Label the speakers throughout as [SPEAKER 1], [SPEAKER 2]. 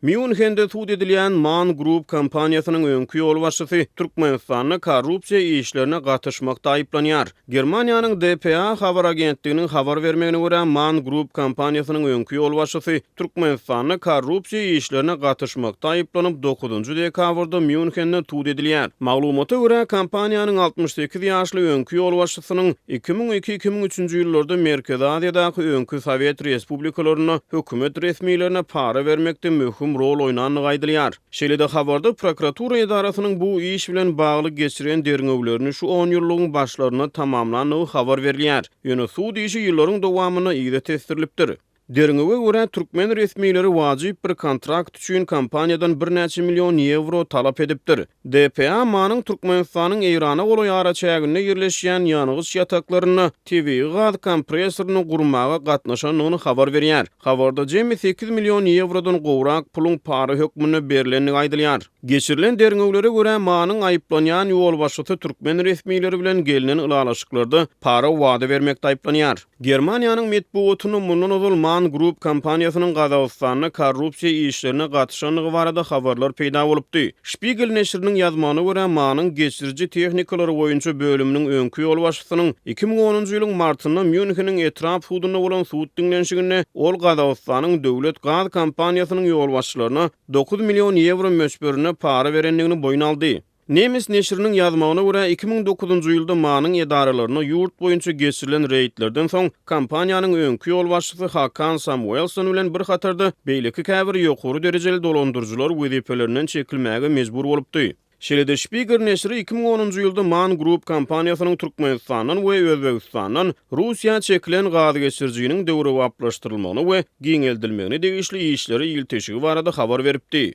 [SPEAKER 1] Münchende tuud edilen Man Group kampaniýasynyň öňkü ýol başçysy Türkmenistanyň korrupsiýa işlerine gatnaşmakda aýplanýar. Germaniýanyň DPA habar agentliginiň habar bermegine görä Man Group kampaniýasynyň öňkü ýol başçysy Türkmenistanyň korrupsiýa işlerine gatnaşmakda aýplanyp 9-njy dekabrda Münchende tuud edilýär. Maglumata görä kampaniýanyň 68 ýaşly öňkü ýol başçysynyň 2002-2003 ýyllarda Merkezi Aziýadaky öňkü Sowet respublikalaryna hökümet resmiýetlerine para vermekde möhüm rol oynanýany gaýdylýar. Şeýle-de habarda prokuratura edarasynyň bu iş bilen bagly geçiren derňewlerini şu 10 ýyllygyň başlaryna tamamlanyny habar berilýär. Ýöne suud işi ýyllaryň dowamyna ýygy tesirlipdir. Derňewe görä türkmen resmiýetleri wajyp bir kontrakt üçin kompaniýadan 1 näçe million euro talap edipdir. DPA manyň Türkmenistanyň Eýrana goly ýaraçäginde ýerleşýän ýanygyç ýataklaryny TV gaz kompresoryny gurmaga gatnaşanyny habar berýär. Habarda jemi 8 million eurodan gowrak pulun para hökmüne berileni gaýdylýar. Geçirilen derňewlere görä manyň aýplanýan ýol başçysy türkmen resmiýetleri bilen gelinen ulalaşyklarda para wada bermekde aýplanýar. Germaniýanyň medeniýetiniň mundan ozal Man Group kampaniýasynyň Gazagystanyna korrupsiýa işlerine gatnaşanyny barada habarlar peýda bolupdy. Spiegel neşriniň ýazmagyna görä manyň geçiriji tehnikalary boýunça bölüminiň öňkü ýol başçysynyň 2010-njy ýylyň martynda Müncheniň etraf huduna bolan suud diňlenşigine ol Gazagystanyň döwlet gaz kampaniýasynyň ýol başçylaryna 9 million euro möçberine para berenligini boýun aldy. Nemis neşriniň ýazmagyna görä 2009-njy ýylda manyň edaralaryna ýurt boýunça geçirilen reýtlerden soň kampaniýanyň öňkü ýol başçysy Hakan Samuelson bilen bir hatarda beýleki käbir ýokary derejeli dolandyrjylar wezifelerinden çekilmäge mejbur bolupdy. Şeýle-de Spiegel neşri 2010-njy ýylda Man Group kampaniýasynyň Türkmenistanyň we Özbegistanyň Russiýa çekilen gaz geçirjiginiň döwre waplaşdyrylmagyny we giňeldilmegine degişli işleri ýylteşigi barada habar beripdi.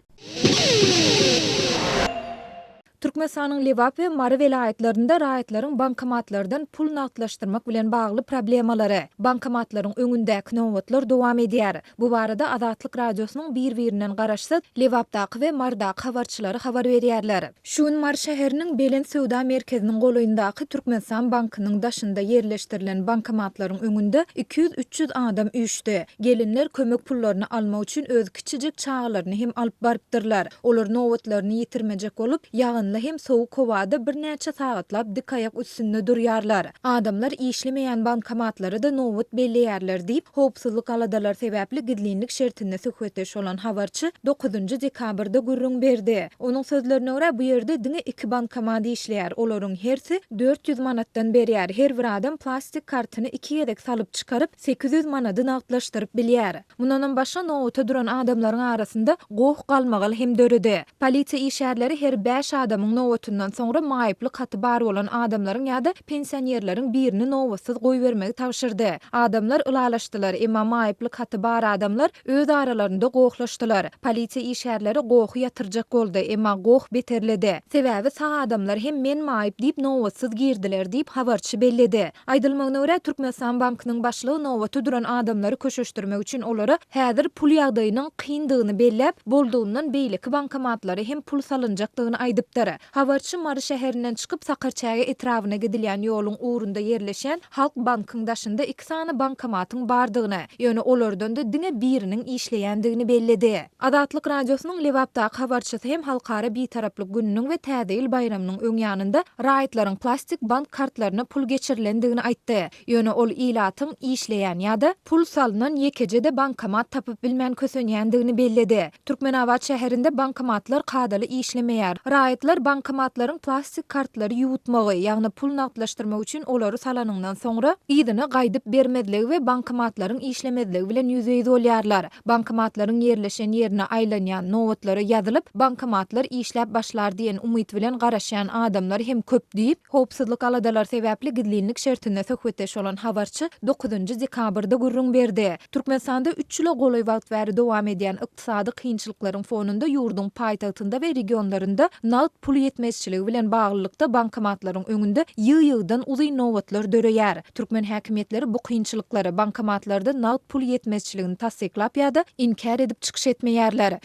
[SPEAKER 2] Türkmenistanyň Lewap we Mary vilayetlerinde raýatlaryň bankomatlardan pul naklaşdyrmak bilen bagly problemalary, bankomatlaryň öňündäki nowatlar dowam edýär. Bu barada Azatlyk radiosynyň bir-birinden garaşsat Lewapdaky we Mardaky habarçylary habar berýärler. Şuň Mar şäheriniň Belen Söwda merkeziniň golaýyndaky Türkmenistan bankynyň daşynda ýerleşdirilen bankomatlaryň öňünde 200-300 adam üýüşdi. Gelinler kömek pullaryny almak üçin öz kiçijik çağlaryny hem alyp barypdyrlar. Olar nowatlaryny ýitirmejek bolup ýagynly hem sowuk howada bir näçe sagatlap dik ayak üstünde durýarlar. Adamlar işlemeýän bankomatlary da nowat belleýärler diýip howpsuzlyk aladalar sebäpli gidlinlik şertinde söhbetleş olan habarçy 9-njy dekabrda gurrun berdi. Onuň sözlerine görä bu ýerde diňe 2 bankomat işleýär. Olaryň hersi 400 manatdan berýär. Her bir adam plastik kartyny 2 ýerek salyp çykaryp 800 manady naklaşdyryp bilýär. Mundan başga nowata duran adamlaryň arasynda goh galmagal hem döredi. Polisiýa işärleri her 5 adamyň nowatundan soňra maýyply katy bar bolan adamlaryň ýa-da pensionerleriň birini nowatsız goý bermegi tapşyrdy. Adamlar ulalaşdylar, emma maýyply katy bar adamlar öz aralarynda gohlaşdylar. Polisiýa işärleri gohy ýatyrjak boldy, emma goh beterledi. Sebäbi sağ adamlar hem men maýyp diýip nowatsız girdiler diýip habarçy belledi. Aýdylmagyna görä Türkmenistan bankynyň başlygy nowaty duran adamlary köşeşdirmek üçin olary häzir pul ýagdaýynyň kyndygyny bellep bolduğundan beýleki bankomatlary hem pul salynjakdygyny aýdypdyr. Habarçy Mary şäherinden çykyp Sakarçaga etrawyna gidilýän ýoluň uğrunda ýerleşen Halk bankynyň daşynda 2 sany bankomatyň bardygyny, ýöne olardan da diňe biriniň işleýändigini belledi. Azatlyk radiosynyň Lewapdaky habarçysy hem halkara bitaraplyk gününiň we täze ýyl bayramynyň öňýanynda raýatlaryň plastik bank kartlaryna pul geçirilendigini aýtdy. Ýöne ol ilatyň işleýän ýa-da pul salynan ýekejede bankomat tapyp bilmän kösenýändigini belledi. Türkmenabad şäherinde bankomatlar kadaly işlemeýär. Raýatlar bankomatlaryň plastik kartlary ýutmagy, ýagny pul naklaşdyrmak üçin olary salanyňdan soňra ýydyny gaýdyp bermedligi we bankomatlaryň işlemedligi bilen ýüzeye bolýarlar. Bankomatlaryň ýerleşen ýerine aýlanýan nowatlary ýazylyp, bankomatlar işläp başlar diýen umyt bilen garaşýan adamlar hem köp diýip, howpsuzlyk aladalar sebäpli gidlinlik şertinde söhbetleş olan habarçy 9-njy dekabrda gurrun berdi. Türkmenistanda 3 ýyla golaý wagt bäri dowam edýän ykdysady kynçylyklaryň fonunda ýurdun paýtagtynda we regionlarynda nagd pul yetmezçiligi bilen baglylykda bankomatlaryň öňünde ýygy-ýygydan uzy nowatlar döreýär. Türkmen häkimetleri bu kynçylyklary bankomatlarda nagd pul yetmezçiligini tasdiklap ýa-da inkar edip çykyş etmeýärler.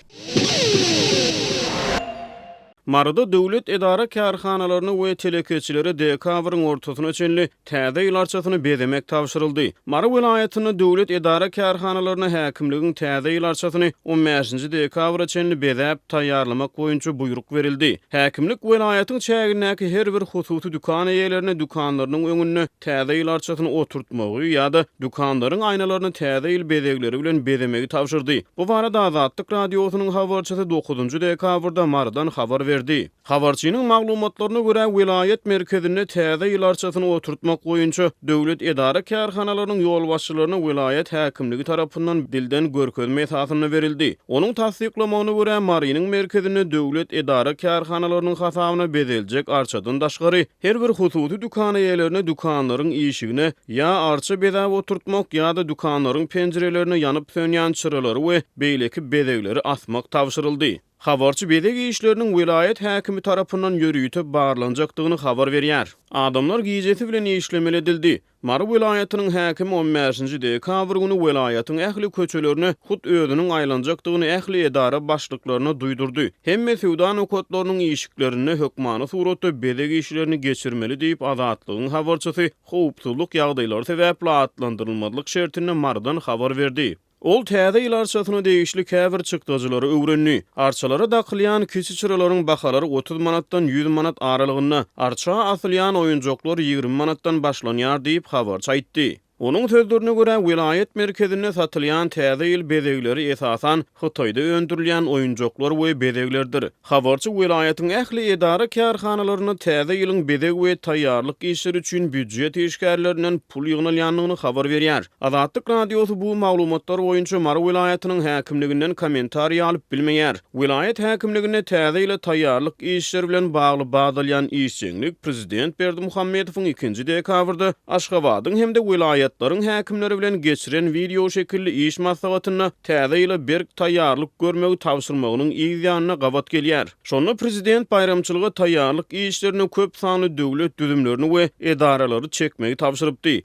[SPEAKER 1] Marada döwlet edara kärhanalaryny we telekeçilere dekabryň ortasyna çenli täze ýyl arçasyny bedemek tapşyryldy. Mara welaýatyny döwlet edara kärhanalaryna häkimligiň täze ýyl arçasyny 15-nji dekabra çenli bedäp taýýarlamak boýunça buyruk berildi. Häkimlik welaýatyň çägindäki her bir hususy dukan eýelerine dukanlarynyň öňüne täze ýyl arçasyny oturtmagy ýa-da dukanlaryň aýnalaryny täze ýyl bedegleri bilen bedemegi tapşyrdy. Bu barada Azatlyk radiosynyň habarçysy 9-njy dekabrda Maradan habar berdi. Habarçynyň maglumatlaryna görä vilayet merkezine täze ýyl arçasyny oturtmak boýunça döwlet edara kärhanalarynyň ýol başçylaryna vilayet häkimligi tarapyndan dilden görkezme esasyna berildi. Onuň tasdiklamagyna görä Marynyň merkezine döwlet edara kärhanalarynyň hasabyna bedeljek arçadan daşgary her bir hususy dukan eýelerine dukanlaryň işigine ýa arça bedäp oturtmak ýa-da dukanlaryň penjerelerine ýanyp sönýän çyralary we beýleki bedegleri asmak tapşyryldy. Habarçy bedeg işleriniň vilayet häkimi tarapyndan ýürüýtip barlanjakdygyny habar berýär. Adamlar giýjesi bilen işlemeli edildi. Mara vilayatynyň häkimi 15-nji dekabr güni vilayatyň ähli köçelerini hut özüniň aýlanjakdygyny ähli edara başlyklaryna duýdurdy. Hemme sewda nokatlarynyň işiklerini hökmany suratda bedeg işlerini geçirmeli diýip Azatlygyň habarçysy howpsuzlyk ýagdaýlary sebäpli atlandyrylmadyk şertini Maradan habar berdi. Ol täze ýyl arçasyna degişli käbir çykdyjylary öwrenni. Arçalara dakylýan kişi çyralaryň bahalary 30 manatdan 100 manat aralygyna, arça asylýan oýunjoklar 20 manatdan başlanýar diýip habarçy aýtdy. Onuň sözlerine görä vilayet merkezine satylýan täze ýyl bedegleri esasan Hytaýda öndürilýän oýunjoklar we bedeglerdir. Habarçy vilayatyň ähli edara kärhanalaryna täze ýylyň bedeg we taýýarlyk işleri üçin büdjet işgärlerinden pul ýygnalýanlygyny habar berýär. Azatlyk radiosy bu maglumatlar boýunça Mara vilayatynyň häkimliginden kommentariýa alyp bilmeýär. Vilayet häkimligine täze ýyly taýýarlyk işleri bilen bagly badalýan işçilik prezident Berdimuhammedowyň 2-nji dekabrda Aşgabatyň hemde vilayet häkimleri bilen geçiren video şekilli iş maslahatyna täze ýyly bir taýýarlyk görmegi tapşyrmagynyň ýygyanyna gabat gelýär. Şonu prezident bayramçylyga taýýarlyk işlerini köp sanly döwlet düzümlerini we edaralary çekmegi tapşyrypdy.